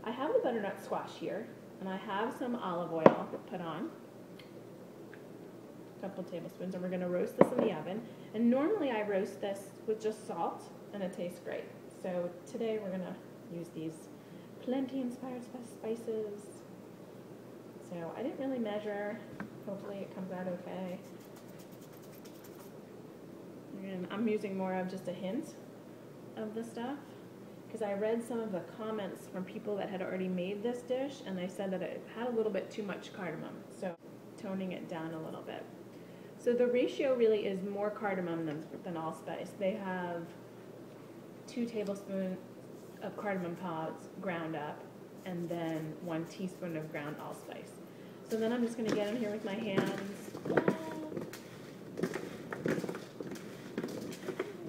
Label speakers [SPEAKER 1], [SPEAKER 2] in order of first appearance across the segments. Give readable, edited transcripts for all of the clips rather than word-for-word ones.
[SPEAKER 1] I have the butternut squash here, and I have some olive oil put on, a couple tablespoons, and we're going to roast this in the oven. And normally I roast this with just salt, and it tastes great. So today we're going to use these plenty inspired spices. So I didn't really measure. Hopefully it comes out okay. And I'm using more of just a hint of the stuff, because I read some of the comments from people that had already made this dish, and they said that it had a little bit too much cardamom, so toning it down a little bit. So the ratio really is more cardamom than allspice. They have 2 tablespoons of cardamom pods ground up, and then 1 teaspoon of ground allspice. So then I'm just going to get in here with my hands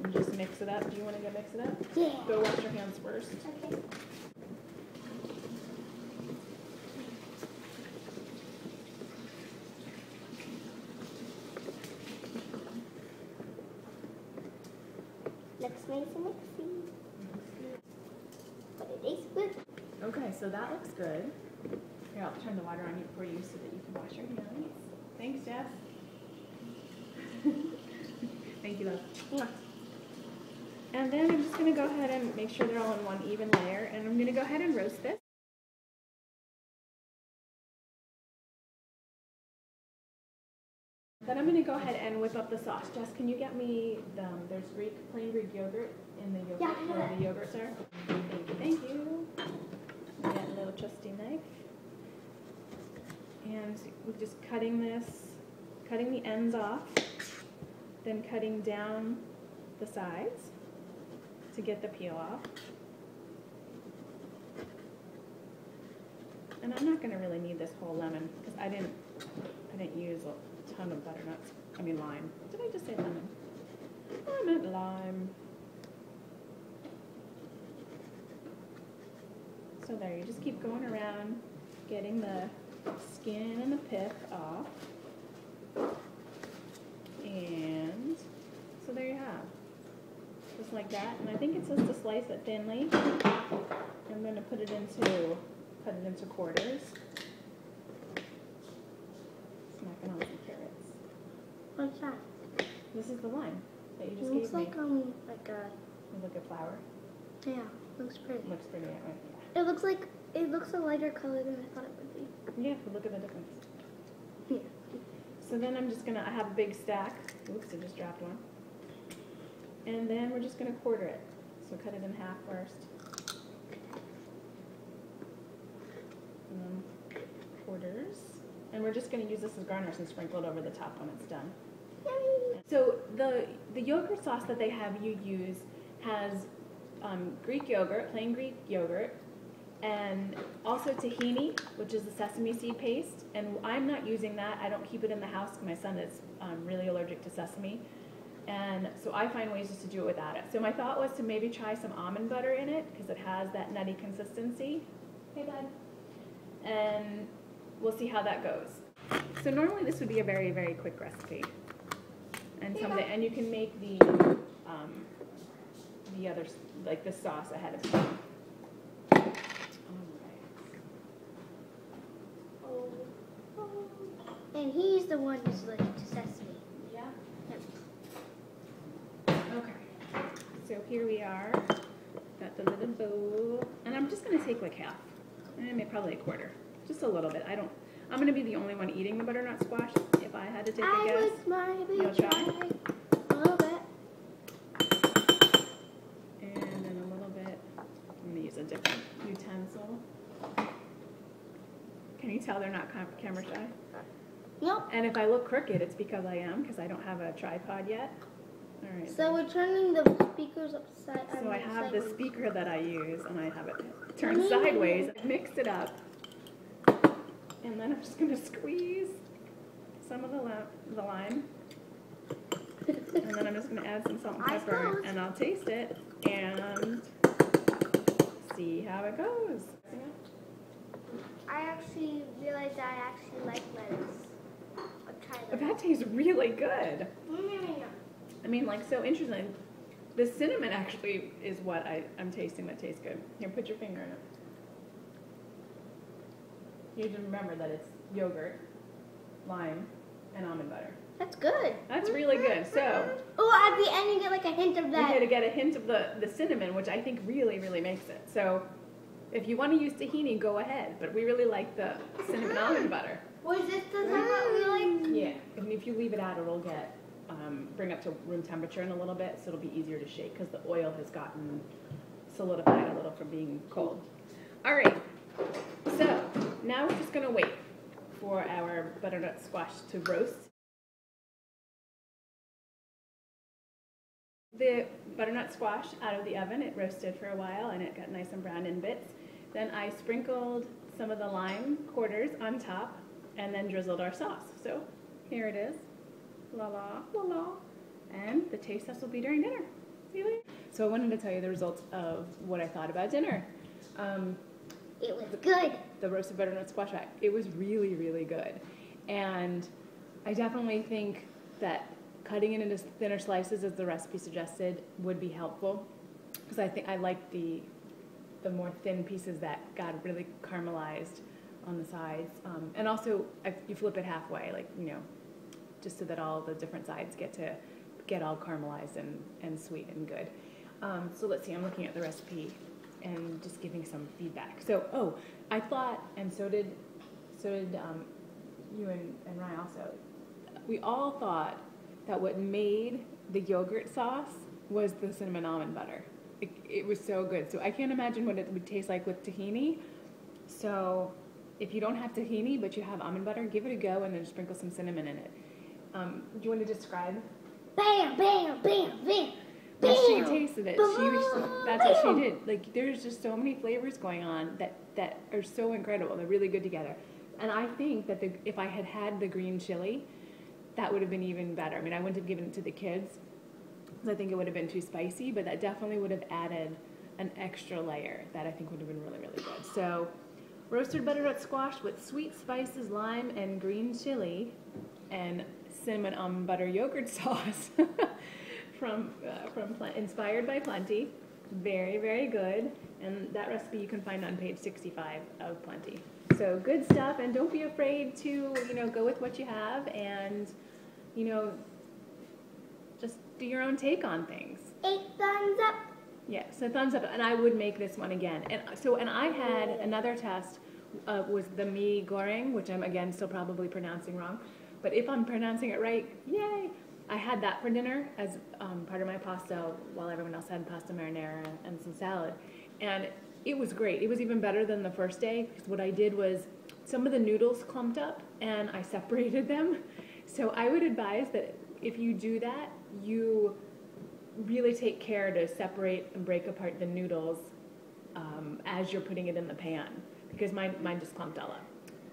[SPEAKER 1] and just mix it up. Do you want to go mix it up?
[SPEAKER 2] Yeah.
[SPEAKER 1] Go wash your hands first.
[SPEAKER 2] Okay. Looks nice and mixy. But it tastes good.
[SPEAKER 1] Okay, so that looks good. Here, I'll turn the water on you for you so that you can wash your hands. Thanks, Jess. Thank you, love. And then I'm just going to go ahead and make sure they're all in one even layer, and I'm going to go ahead and roast this. Then I'm going to go ahead and whip up the sauce. Jess, can you get me there's plain Greek yogurt in the yogurt, where the yogurts are? Thank you. Get a little trusty knife. And we're just cutting the ends off, then cutting down the sides to get the peel off. And I'm not going to really need this whole lemon because I didn't use a ton of butternuts. I mean lime. Did I just say lemon? I meant lime. So there, you just keep going around, getting the skin and the pith off. And so there you have. Just like that. And I think it says to slice it thinly. I'm going to cut it into quarters. Snacking on some carrots.
[SPEAKER 2] What's that?
[SPEAKER 1] This is the lime that you just
[SPEAKER 2] It
[SPEAKER 1] gave
[SPEAKER 2] looks
[SPEAKER 1] me.
[SPEAKER 2] like
[SPEAKER 1] Look at flour.
[SPEAKER 2] yeah, looks pretty.
[SPEAKER 1] Looks pretty, right?
[SPEAKER 2] It looks a lighter color than I thought it would be.
[SPEAKER 1] Yeah, look at the difference.
[SPEAKER 2] Yeah.
[SPEAKER 1] So then I have a big stack. Oops, I just dropped one. And then we're just gonna quarter it. So cut it in half first. And then quarters. And we're just gonna use this as garnish and sprinkle it over the top when it's done.
[SPEAKER 2] Yummy.
[SPEAKER 1] So the yogurt sauce that they have you use has Greek yogurt, plain Greek yogurt, and also tahini, which is the sesame seed paste. And I'm not using that. I don't keep it in the house because my son is really allergic to sesame. And so I find ways just to do it without it. So my thought was to maybe try some almond butter in it because it has that nutty consistency. Hey, bud. And we'll see how that goes. So normally this would be a very, very quick recipe. And and you can make the other, like the sauce ahead of time.
[SPEAKER 2] And he's the one who's allergic to sesame.
[SPEAKER 1] Yeah. Okay. So here we are. Got the little bowl, and I'm just gonna take like half, and probably a quarter, just a little bit. I'm gonna be the only one eating the butternut squash. If I had to take a guess, you'll try.
[SPEAKER 2] A little bit.
[SPEAKER 1] And then a little bit. I'm gonna use a different utensil. Can you tell they're not camera shy?
[SPEAKER 2] Nope.
[SPEAKER 1] And if I look crooked, it's because I am, because I don't have a tripod yet. All right.
[SPEAKER 2] So we're turning the speakers upside.
[SPEAKER 1] So I have the speaker that I use, and I have it turned sideways. I mixed it up, and then I'm just going to squeeze some of the lime, and then I'm just going to add some salt and pepper, and I'll taste it and see how it goes.
[SPEAKER 2] I actually realized I actually like lettuce. I'll try
[SPEAKER 1] But
[SPEAKER 2] that.
[SPEAKER 1] that tastes really good. I mean, like, so interesting. The cinnamon actually is what I'm tasting that tastes good. Here, put your finger in it. You have to remember that it's yogurt, lime, and almond butter.
[SPEAKER 2] That's good.
[SPEAKER 1] That's really good. So,
[SPEAKER 2] oh, at the end you get like a hint of that.
[SPEAKER 1] you're going to get a hint of the cinnamon, which I think really, really makes it. So, if you want to use tahini, go ahead. But we really like the cinnamon almond butter.
[SPEAKER 2] Was this the time that we like?
[SPEAKER 1] Yeah. And if you leave it out, it'll get bring up to room temperature in a little bit, so it'll be easier to shake because the oil has gotten solidified a little from being cold. All right. So now we're just going to wait for our butternut squash to roast. The butternut squash out of the oven, it roasted for a while and it got nice and brown in bits. Then I sprinkled some of the lime quarters on top and then drizzled our sauce. So here it is. La la, la la. And the taste test will be during dinner. See you later. So I wanted to tell you the results of what I thought about dinner.
[SPEAKER 2] It was good.
[SPEAKER 1] The roasted butternut squash rack. It was really, really good. And I definitely think that cutting it into thinner slices, as the recipe suggested, would be helpful. Because I think I like the more thin pieces that got really caramelized on the sides. And also, you flip it halfway, like, you know, just so that all the different sides get all caramelized and sweet and good. So let's see, I'm looking at the recipe and just giving some feedback. So, I thought, and so did you and Ryan also, we all thought that what made the yogurt sauce was the cinnamon almond butter. It was so good. So I can't imagine what it would taste like with tahini. So if you don't have tahini but you have almond butter, give it a go and then sprinkle some cinnamon in it. Do you want to describe?
[SPEAKER 2] Bam, bam, bam, bam.
[SPEAKER 1] Well, she tasted it. That's what she did. Like, there's just so many flavors going on that are so incredible. They're really good together. And I think that if I had had the green chili, that would have been even better. I mean, I wouldn't have given it to the kids because I think it would have been too spicy, but that definitely would have added an extra layer that I think would have been really, really good. So, roasted butternut squash with sweet spices, lime, and green chili, and cinnamon almond butter yogurt sauce from inspired by Plenty. Very, very good. And that recipe you can find on page 65 of Plenty. So good stuff, and don't be afraid to, go with what you have and, just do your own take on things.
[SPEAKER 2] 8 thumbs up.
[SPEAKER 1] Yeah, so thumbs up, and I would make this one again. And I had another test, was the mee goreng, which I'm again still probably pronouncing wrong, but if I'm pronouncing it right, yay! I had that for dinner as part of my pasta while everyone else had pasta marinara and some salad. And it was great. It was even better than the first day because what I did was some of the noodles clumped up and I separated them. So I would advise that if you do that, you really take care to separate and break apart the noodles as you're putting it in the pan because mine just clumped all up.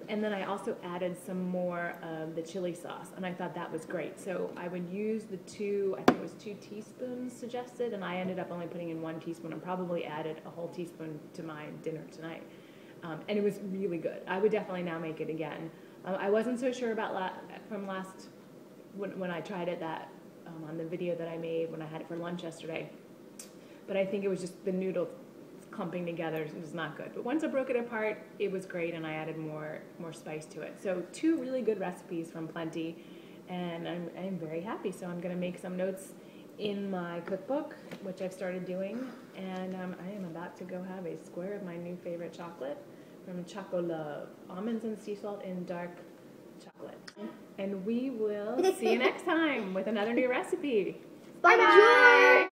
[SPEAKER 1] And then I also added some more of the chili sauce, and I thought that was great. So I would use I think it was 2 teaspoons suggested, and I ended up only putting in 1 teaspoon and probably added a whole teaspoon to my dinner tonight. And it was really good. I would definitely now make it again. I wasn't so sure about from last, when I tried it on the video that I made when I had it for lunch yesterday. But I think it was just the noodles clumping together. It was not good. But once I broke it apart, it was great, and I added more spice to it. So 2 really good recipes from Plenty, and I'm very happy. So I'm going to make some notes in my cookbook, which I've started doing, and I am about to go have a square of my new favorite chocolate from Choco Love, almonds and sea salt in dark chocolate. And we will see you next time with another new recipe.
[SPEAKER 2] Bye-bye.